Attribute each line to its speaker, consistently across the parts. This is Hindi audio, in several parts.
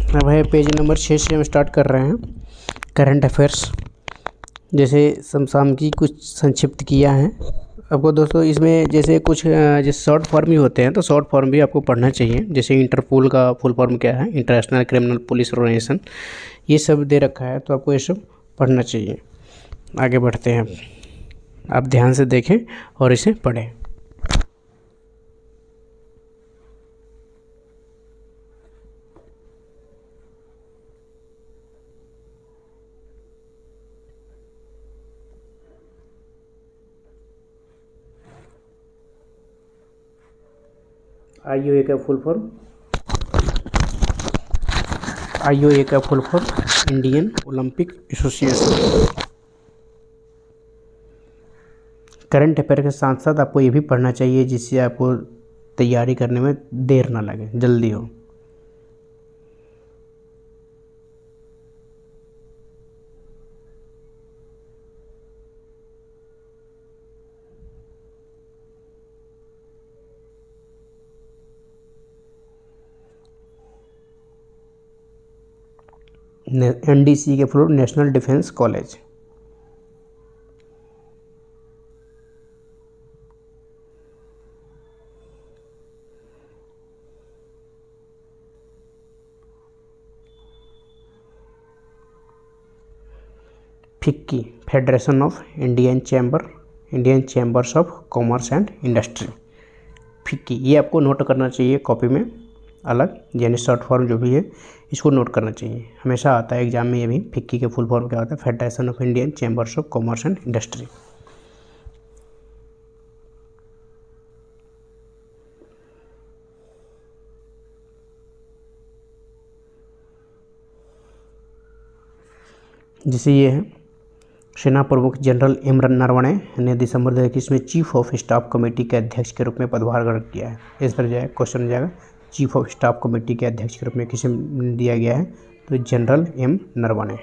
Speaker 1: अब है पेज नंबर 6 से हम स्टार्ट कर रहे हैं करंट अफेयर्स। जैसे समसाम की कुछ संक्षिप्त किया है आपको दोस्तों। इसमें जैसे कुछ जैसे शॉर्ट फॉर्म ही होते हैं, तो शॉर्ट फॉर्म भी आपको पढ़ना चाहिए। जैसे इंटरपोल का फुल फॉर्म क्या है, इंटरनेशनल क्रिमिनल पुलिस ऑर्गेनाइजेशन, ये सब दे रखा है, तो आपको ये सब पढ़ना चाहिए। आगे बढ़ते हैं, आप ध्यान से देखें और इसे पढ़ें। IOA का फुल फॉर्म, IOA का full form Indian Olympic association. Current affair के साथ साथ आपको ये भी पढ़ना चाहिए जिससे आपको तैयारी करने में देर ना लगे, जल्दी हो। NDC के full national defence college. FICCI, federation of Indian chambers of commerce and industry. FICCI, ये आपको नोट करना चाहिए कॉपी में अलग, यानी शॉर्ट फॉर्म जो भी है इसको नोट करना चाहिए। हमेशा आता है एग्जाम में ये भी, फिक्की के फुल फॉर्म क्या होता है, federation of Indian chambers of commerce and industry. जैसे ये है, सेना प्रमुख जनरल एम नरवणे ने दिसंबर 2021 में चीफ ऑफ स्टाफ कमेटी के अध्यक्ष के रूप में पदभार ग्रहण किया है। इस तरह जाए क्वेश्चन हो जाएगा, चीफ ऑफ स्टाफ कमेटी के अध्यक्ष के रूप में किसे दिया गया है, तो जनरल एम नरवणे।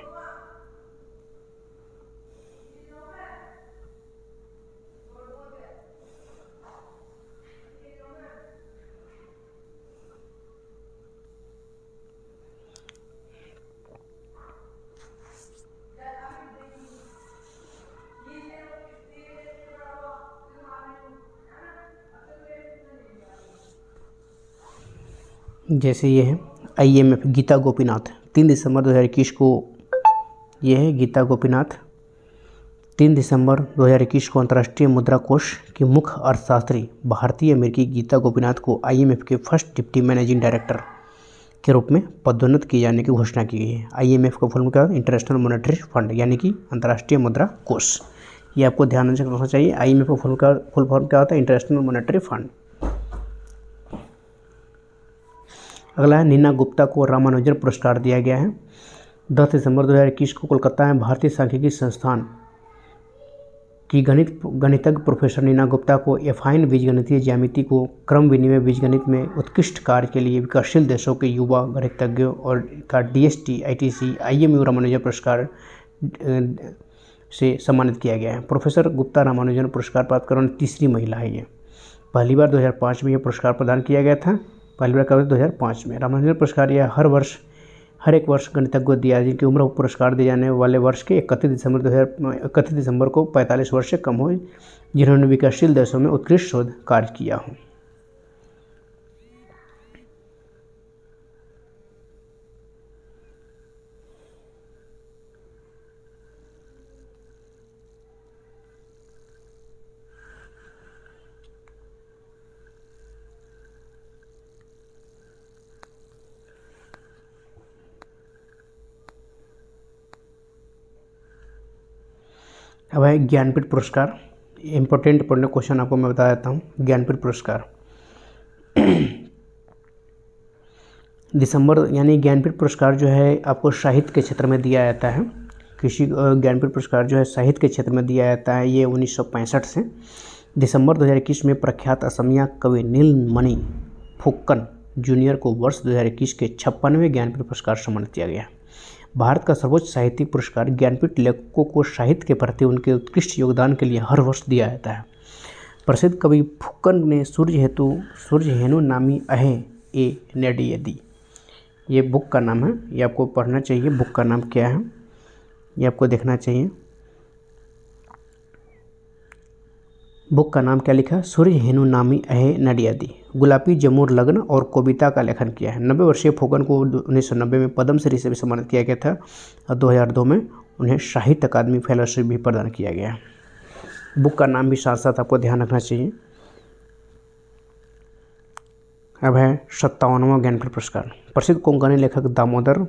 Speaker 1: जैसे ये है IMF, गीता गोपीनाथ, 3 दिसंबर 2021 को, ये है गीता गोपीनाथ, 3 दिसंबर 2021 को अंतर्राष्ट्रीय मुद्रा कोष की मुख्य अर्थशास्त्री भारतीय अमेरिकी गीता गोपीनाथ को IMF के फर्स्ट डिप्टी मैनेजिंग डायरेक्टर के रूप में पदोन्नत किए जाने की घोषणा की गई है। IMF का फुल क्या है, इंटरनेशनल मॉनेटरी फंड, यानी कि अंतर्राष्ट्रीय मुद्रा कोष। ये आपको ध्यान रखना चाहिए। IMF का फुल फॉर्म क्या होता है, इंटरनेशनल मॉनेटरी फंड। अगला है, नीना गुप्ता को रामानुजन पुरस्कार दिया गया है। 10 दिसंबर 2021 को कोलकाता में भारतीय सांख्यिकी संस्थान की गणितज्ञ प्रोफेसर नीना गुप्ता को एफाइन बीजगणितीय ज्यामिति को क्रम विनिमय बीजगणित में उत्कृष्ट कार्य के लिए विकासशील देशों के युवा गणितज्ञों और का DST ITC IMU रामानुजन पुरस्कार से सम्मानित किया गया है। प्रोफेसर गुप्ता रामानुजन पुरस्कार प्राप्त करने वाली तीसरी महिला है। ये पहली बार 2005 में यह पुरस्कार प्रदान किया गया था। पहली बार कब, 2005 में। रामानुजन पुरस्कार यह हर एक वर्ष गणितज्ञ को दिया जिनकी उम्र पुरस्कार दिए जाने वाले वर्ष के 31 दिसंबर को 45 वर्ष से कम हो, जिन्होंने विकासशील देशों में उत्कृष्ट शोध कार्य किया हो। अब है ज्ञानपीठ पुरस्कार। इम्पोर्टेंट पढ़ने क्वेश्चन आपको मैं बता देता हूँ। ज्ञानपीठ पुरस्कार दिसंबर, यानी ज्ञानपीठ पुरस्कार जो है आपको साहित्य के क्षेत्र में दिया जाता है। किसी ज्ञानपीठ पुरस्कार जो है साहित्य के क्षेत्र में दिया जाता है। ये 1965 से दिसंबर 2021 में प्रख्यात असमिया कवि नीलमणि फुक्कन जूनियर को वर्ष 2021 के 56वें ज्ञानपीठ पुरस्कार सम्मानित किया गया। भारत का सर्वोच्च साहित्यिक पुरस्कार ज्ञानपीठ लेखकों को साहित्य के प्रति उनके उत्कृष्ट योगदान के लिए हर वर्ष दिया जाता है। प्रसिद्ध कवि फुक्कन ने सूर्य हेनु नामी अहे ए नेडियदी ये बुक का नाम है, ये आपको पढ़ना चाहिए। बुक का नाम क्या है ये आपको देखना चाहिए। बुक का नाम क्या लिखा है? सूर्य हेनु नामी अहे नडियादी, गुलाबी जमुर लग्न और कविता का लेखन किया है। 90 वर्षीय फुकन को 1990 में पद्मश्री से भी सम्मानित किया गया था और 2002 में उन्हें साहित्य अकादमी फेलोशिप भी प्रदान किया गया। बुक का नाम भी साथ साथ आपको ध्यान रखना चाहिए। अब है 57वां ज्ञानपीठ पुरस्कार। प्रसिद्ध कोंकणी लेखक दामोदर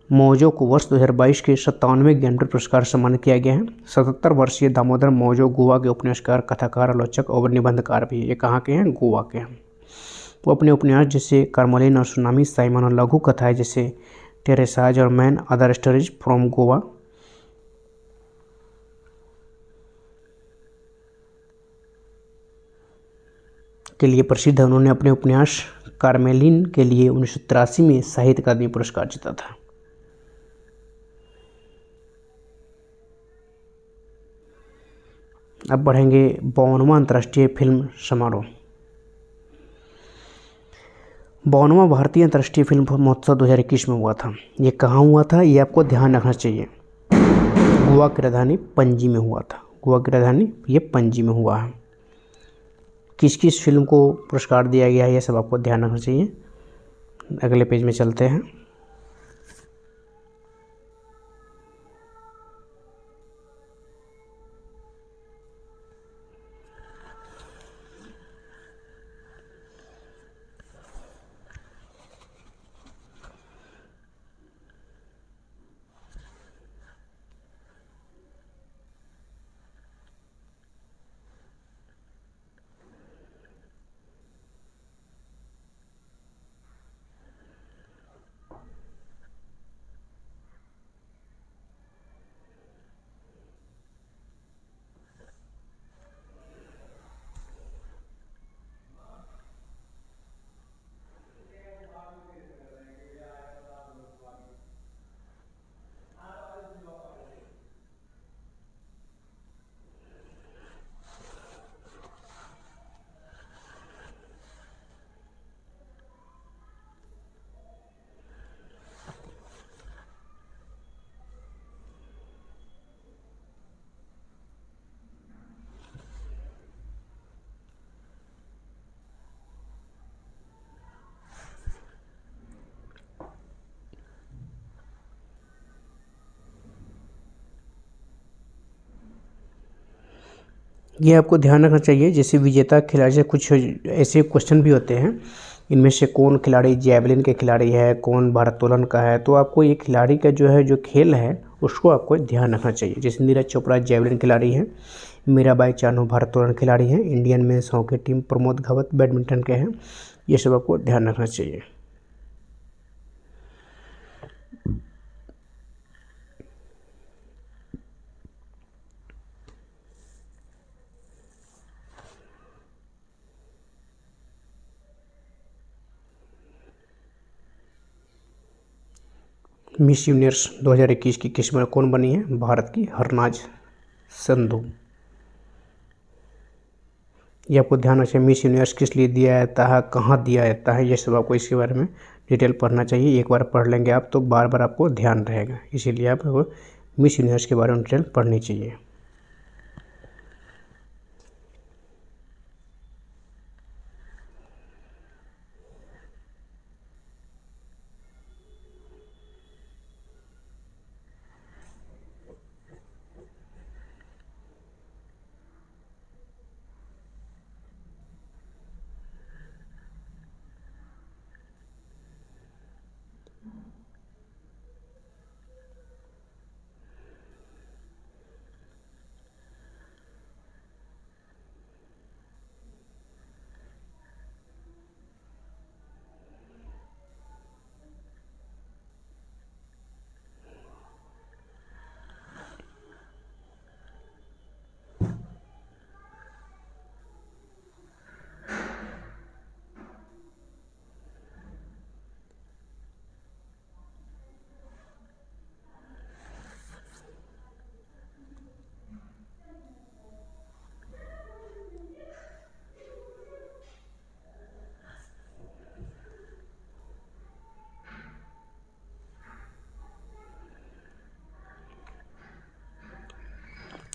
Speaker 1: मौजो को वर्ष 2022 के 57वें ज्ञानपीठ पुरस्कार से सम्मानित किया गया है। 77 वर्षीय दामोदर मौजो गोवा के उपन्यासकार, कथाकार, आलोचक और निबंधकार भी। ये कहाँ के हैं? गोवा के हैं। वो अपने उपन्यास जैसे कार्मेलिन और सुनामी, साइमन और लघु कथाएं जैसे टेरेसाज और man other stories from Goa के लिए प्रसिद्ध है। उन्होंने अपने उपन्यास कार्मेलिन के लिए 1983 में साहित्य अकादमी पुरस्कार जीता था। अब बढ़ेंगे 52वां अंतर्राष्ट्रीय फिल्म समारोह। 52वां भारतीय अंतर्राष्ट्रीय फिल्म महोत्सव 2021 में हुआ था। ये कहाँ हुआ था ये आपको ध्यान रखना चाहिए। गोवा की राजधानी पणजी में हुआ था। गोवा की राजधानी ये पणजी में हुआ है। किस किस फिल्म को पुरस्कार दिया गया है ये सब आपको ध्यान रखना चाहिए। अगले पेज में चलते हैं। ये आपको ध्यान रखना चाहिए। जैसे विजेता खिलाड़ी से कुछ ऐसे क्वेश्चन भी होते हैं, इनमें से कौन खिलाड़ी जैवलिन के खिलाड़ी है, कौन भारोत्तोलन का है। तो आपको ये खिलाड़ी का जो है जो खेल है उसको आपको ध्यान रखना चाहिए। जैसे नीरज चोपड़ा जैवलिन खिलाड़ी हैं, मीराबाई चानू भारोत्तोलन खिलाड़ी हैं, Indian men's hockey team Pramod Bhagat badminton के हैं। ये सब आपको ध्यान रखना चाहिए। मिस यूनिवर्स 2021 की किस्मत कौन बनी है? भारत की हरनाज संधू। ये आपको ध्यान रखना चाहिए। मिस यूनिवर्स किस लिए दिया जाता है, कहाँ दिया जाता है, ये सब आपको इसके बारे में डिटेल पढ़ना चाहिए। एक बार पढ़ लेंगे आप तो बार बार आपको ध्यान रहेगा, इसीलिए आपको मिस यूनिवर्स के बारे में डिटेल पढ़नी चाहिए।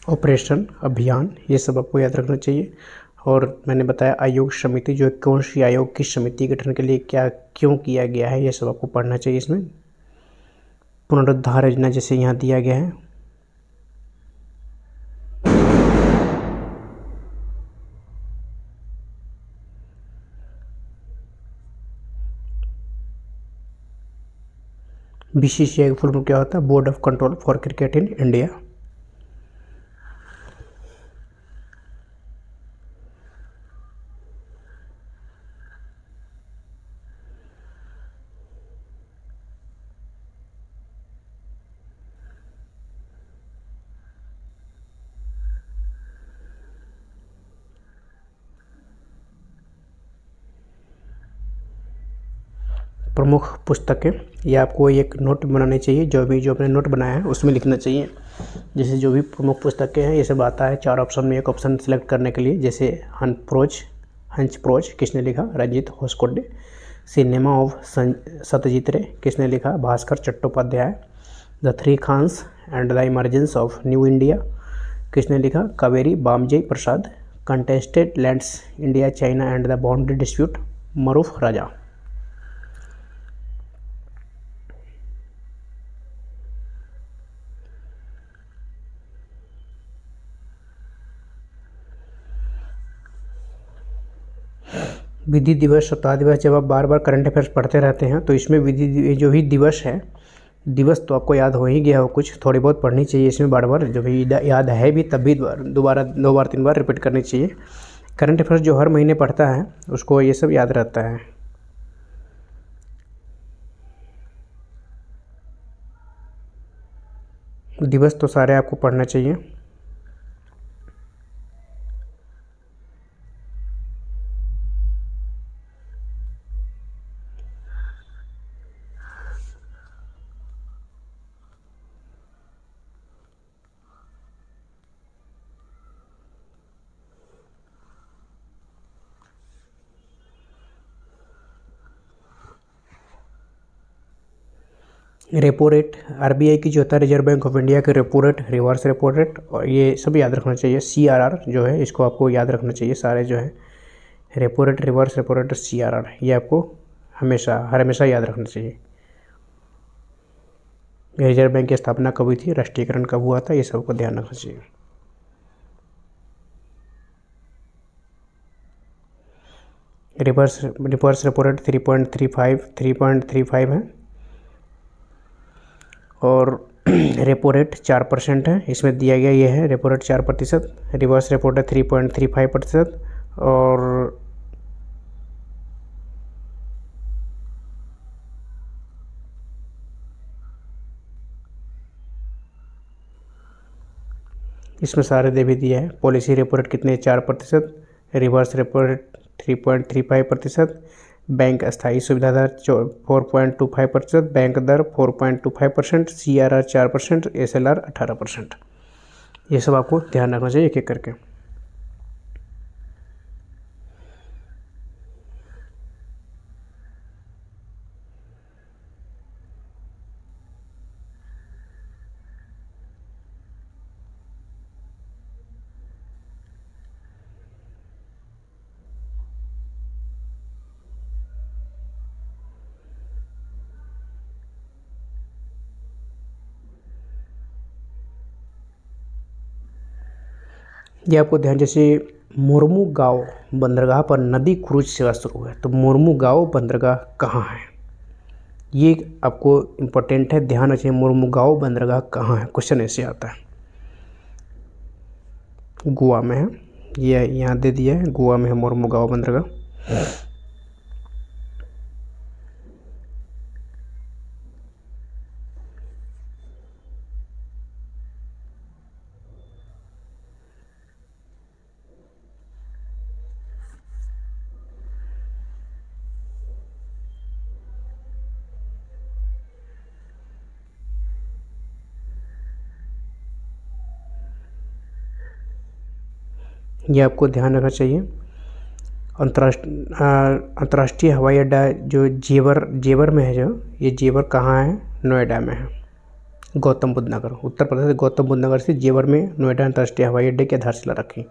Speaker 1: ऑपरेशन, अभियान, ये सब आपको याद रखना चाहिए। और मैंने बताया आयोग समिति जो कौन सी आयोग की समिति गठन के लिए क्या क्यों किया गया है, ये सब आपको पढ़ना चाहिए इसमें। पुनरुद्धार योजना जैसे यहाँ दिया गया है। बीसीसीआई का फुल फॉर्म क्या होता है? Board of control for cricket in India. प्रमुख पुस्तकें, ये आपको एक नोट बनानी चाहिए, जो आपने नोट बनाया है उसमें लिखना चाहिए। जैसे जो भी प्रमुख पुस्तकें हैं ये सब आता है 4 ऑप्शन में, एक ऑप्शन सेलेक्ट करने के लिए। जैसे हंस प्रोज किसने लिखा? रंजीत होसकोडे। सिनेमा ऑफ सत्यजीत रे किसने लिखा? Bhaskar Chattopadhyay. The three Khans and the emergence of new India किसने लिखा? Kaveri Bamzai Prasad. Contested lands India China and the boundary dispute, Maroof Raza. विधि दिवस, सप्ताह दिवस, जब आप बार बार करंट अफेयर्स पढ़ते रहते हैं तो इसमें विधि जो भी दिवस है, दिवस तो आपको याद हो ही गया हो, कुछ थोड़ी बहुत पढ़नी चाहिए इसमें बार बार, जो भी याद है भी तब भी दोबारा 2 बार 3 बार रिपीट करनी चाहिए। करंट अफेयर्स जो हर महीने पढ़ता है उसको ये सब याद रहता है। दिवस तो सारे आपको पढ़ना चाहिए। रेपो रेट, आरबीआई की जो होता है रिजर्व बैंक ऑफ इंडिया के repo rate, reverse repo rate, और ये सब याद रखना चाहिए। सीआरआर जो है इसको आपको याद रखना चाहिए, सारे जो है repo rate, reverse repo rate, CRR, ये आपको हर हमेशा याद रखना चाहिए। रिजर्व बैंक की स्थापना कब हुई थी, राष्ट्रीयकरण कब हुआ था, ये सबको ध्यान रखना चाहिए। रिवर्स रेपो रेट 3.35 है, और रेपो रेट 4% है, इसमें दिया गया ये है repo rate 4%। Reverse repo rate 3.35%, और इसमें सारे दे भी दिया है। पॉलिसी रेपो रेट कितने? 4%। Reverse repo rate 3.35%। बैंक अस्थायी सुविधा दर 4.25%। बैंक दर 4.25%। सीआरआर 4%। एसएलआर 18%। ये सब आपको ध्यान रखना चाहिए एक एक करके। ये आपको ध्यान, जैसे मुर्मू गांव बंदरगाह पर नदी क्रूज सेवा शुरू है, तो मुर्मू गांव बंदरगाह कहाँ है, ये आपको इम्पोर्टेंट है, ध्यान रखिए। मुर्मू गांव बंदरगाह कहाँ है, क्वेश्चन ऐसे आता है। गोवा में है, ये यहाँ दे दिया है, गोवा में है मुर्मू गांव बंदरगाह। ये आपको ध्यान रखना चाहिए। अंतर्राष्ट्रीय हवाई अड्डा जो जेवर में है, जो ये जेवर कहाँ है, नोएडा में है। गौतम बुद्ध नगर, उत्तर प्रदेश गौतम बुद्ध नगर से जेवर में नोएडा अंतर्राष्ट्रीय हवाई अड्डे की आधारशिला रखी।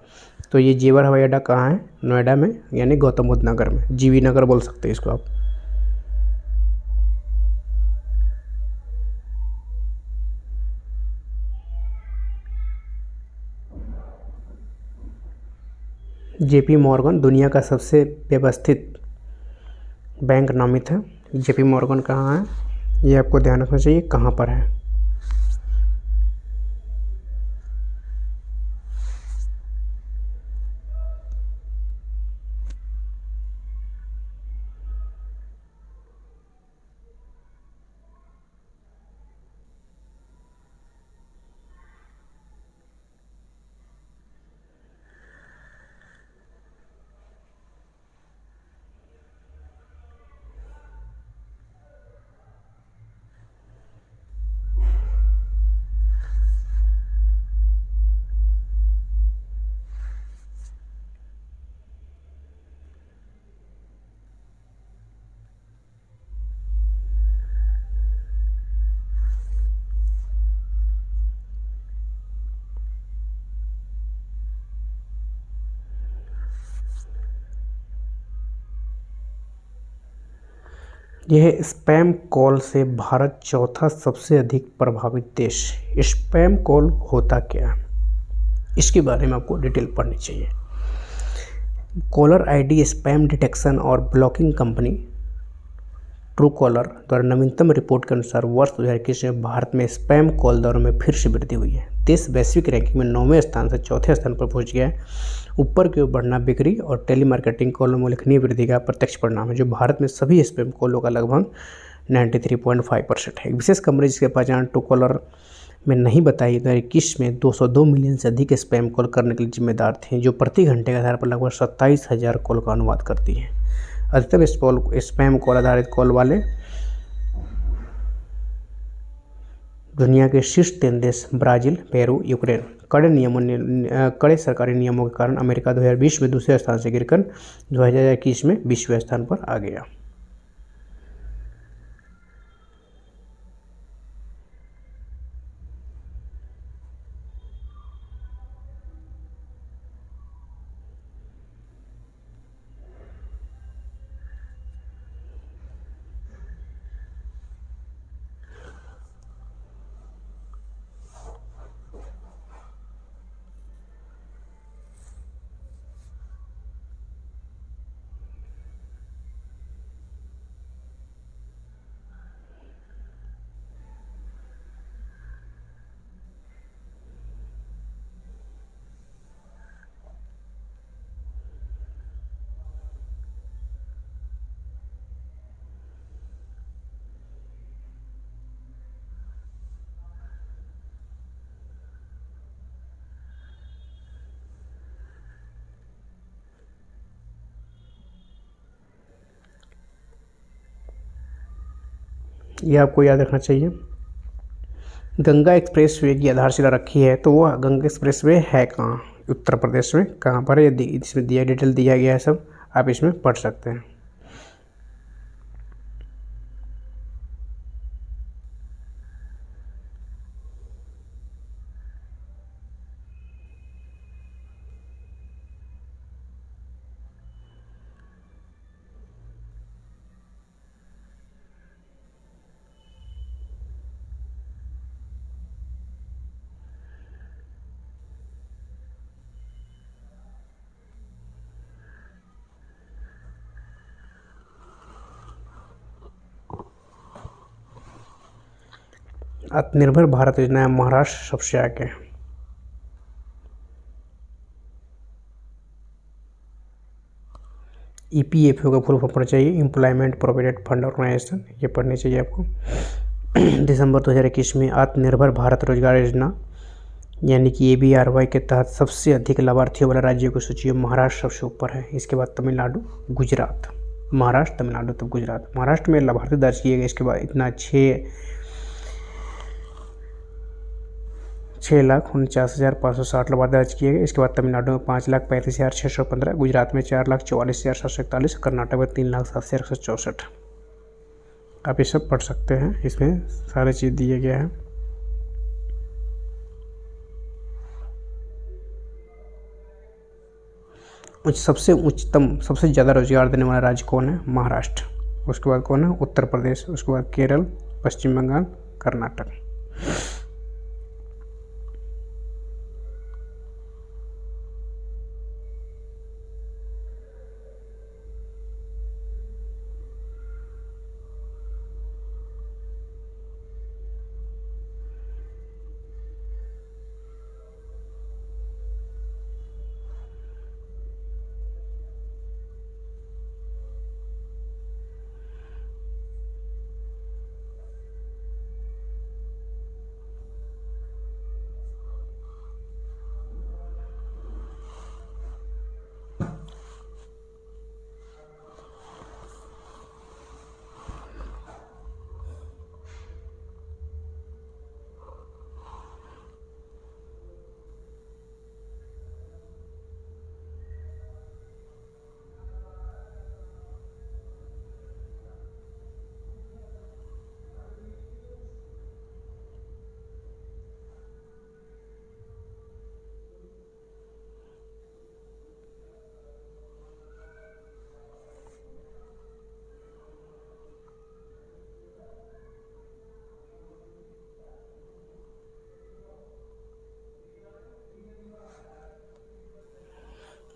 Speaker 1: तो ये जेवर हवाई अड्डा कहाँ है? नोएडा में, यानी गौतम बुद्ध नगर में, जीवी नगर बोल सकते हैं इसको आप। जेपी मॉर्गन दुनिया का सबसे व्यवस्थित बैंक नामित है। जेपी मॉर्गन कहाँ है, ये आपको ध्यान रखना चाहिए, कहाँ पर है। यह स्पैम कॉल से भारत चौथा सबसे अधिक प्रभावित देश। स्पैम कॉल होता क्या है, इसके बारे में आपको डिटेल पढ़नी चाहिए। कॉलर आईडी स्पैम डिटेक्शन और ब्लॉकिंग कंपनी ट्रू कॉलर द्वारा नवीनतम रिपोर्ट के अनुसार वर्ष 2021 में भारत में स्पैम कॉल दरों में फिर से वृद्धि हुई है। देश वैश्विक रैंकिंग में 9वें स्थान से चौथे स्थान पर पहुंच गया है। ऊपर की ओर बढ़ना बिक्री और टेलीमार्केटिंग कॉलों में उल्लेखनीय वृद्धि का प्रत्यक्ष परिणाम है, जो भारत में सभी स्पैम कॉलों का लगभग 93.5% है। एक विशेष कंपनी जिसकी पहचान ट्रू कॉलर में नहीं बताई, 2021 में 202 मिलियन से अधिक स्पैम कॉल करने के लिए जिम्मेदार थी, जो प्रति घंटे के आधार पर लगभग 27,000 कॉल का अनुवाद करती हैं। अधिकतम स्पैम कॉल आधारित कॉल वाले दुनिया के शीर्ष 3 देश ब्राज़ील, पेरू, यूक्रेन। कड़े सरकारी नियमों के कारण अमेरिका 2020 में दूसरे स्थान से गिरकर 2021 में 20वें स्थान पर आ गया। यह आपको याद रखना चाहिए। गंगा एक्सप्रेसवे की आधारशिला रखी है, तो वह गंगा एक्सप्रेसवे है कहाँ? उत्तर प्रदेश में। कहाँ पर है, इसमें दिया डिटेल दिया गया है, सब आप इसमें पढ़ सकते हैं। आत्मनिर्भर भारत योजना महाराष्ट्र सबसे आगे है। EPFO का फुल फॉर्म पढ़ना चाहिए, एम्प्लॉयमेंट प्रोविडेंट फंड ऑर्गेनाइजेशन, ये पढ़नी चाहिए आपको। दिसंबर 2021 में आत्मनिर्भर भारत रोजगार योजना यानी कि ABRY के तहत सबसे अधिक लाभार्थियों वाले राज्यों की सूची में महाराष्ट्र सबसे ऊपर है। इसके बाद तमिलनाडु, गुजरात, महाराष्ट्र, तमिलनाडु, तब गुजरात। महाराष्ट्र में लाभार्थी दर्ज किए गए इसके बाद इतना 6,49,560 लाभार्थी दर्ज किए गए। इसके बाद तमिलनाडु में 5,35,615, गुजरात में 4,44,741, कर्नाटक में 3,07,164। आप ये सब पढ़ सकते हैं, इसमें सारे चीज़ दिए गए हैं। सबसे उच्चतम सबसे ज़्यादा रोजगार देने वाला राज्य कौन है? महाराष्ट्र। उसके बाद कौन है? उत्तर प्रदेश। उसके बाद केरल, पश्चिम बंगाल, कर्नाटक।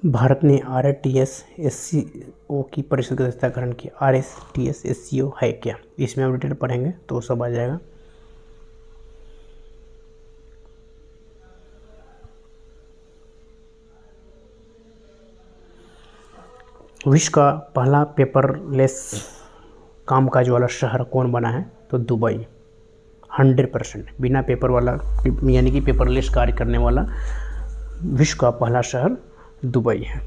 Speaker 1: भारत ने RTS SCO की परिषद की सदस्यता ग्रहण की। RTS SCO है क्या? इसमें हम डिटेल पढ़ेंगे तो सब आ जाएगा। विश्व का पहला पेपरलेस कामकाज वाला शहर कौन बना है? तो दुबई। 100% बिना पेपर वाला यानी कि पेपरलेस कार्य करने वाला विश्व का पहला शहर दुबई है।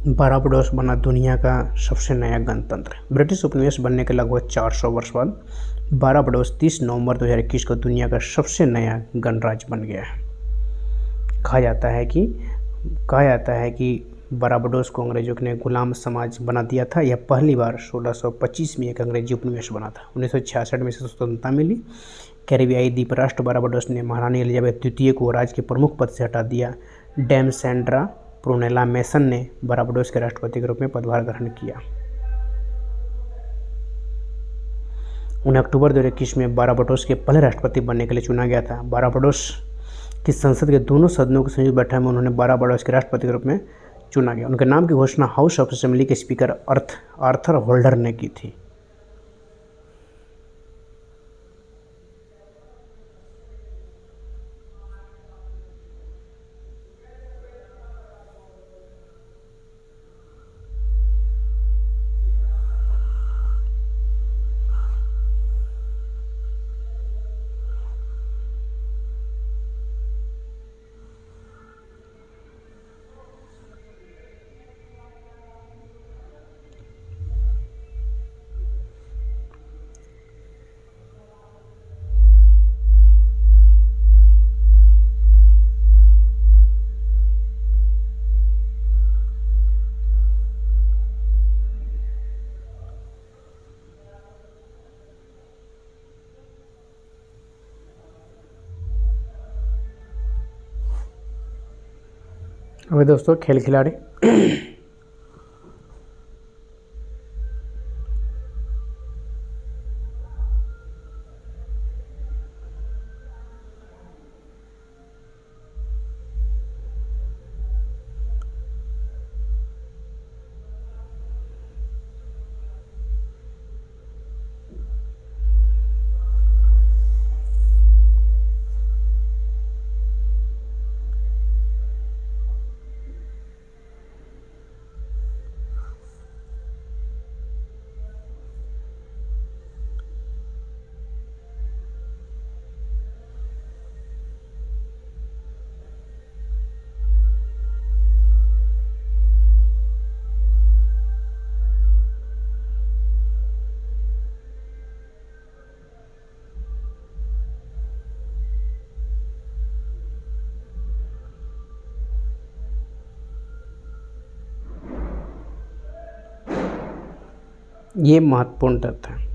Speaker 1: बारबाडोस बना दुनिया का सबसे नया गणतंत्र। ब्रिटिश उपनिवेश बनने के लगभग 400 वर्ष बाद बारबाडोस 30 नवंबर 2021 को दुनिया का सबसे नया गणराज्य बन गया है। कहा जाता है कि बारबाडोस को अंग्रेजों ने गुलाम समाज बना दिया था। यह पहली बार 1625 में एक अंग्रेजी उपनिवेश बना था। 1966 में इसे स्वतंत्रता मिली। कैरिबियाई द्वीप राष्ट्र बारबाडोस ने महारानी एलिजाबेथ द्वितीय को राज्य के प्रमुख पद से हटा दिया। डैम सैंड्रा प्रोनेला मेसन ने बारबाडोस के राष्ट्रपति के रूप में पदभार ग्रहण किया। उन्हें अक्टूबर 2021 में बारबाडोस के पहले राष्ट्रपति बनने के लिए चुना गया था। बारबाडोस की संसद के दोनों सदनों की संयुक्त बैठक में उन्होंने बारबाडोस के राष्ट्रपति के रूप में चुना गया। उनके नाम की घोषणा हाउस ऑफ असेंबली के स्पीकर आर्थर होल्डर ने की थी। अभी दोस्तों खेल खिलाड़ी ये महत्वपूर्ण तथ्य है।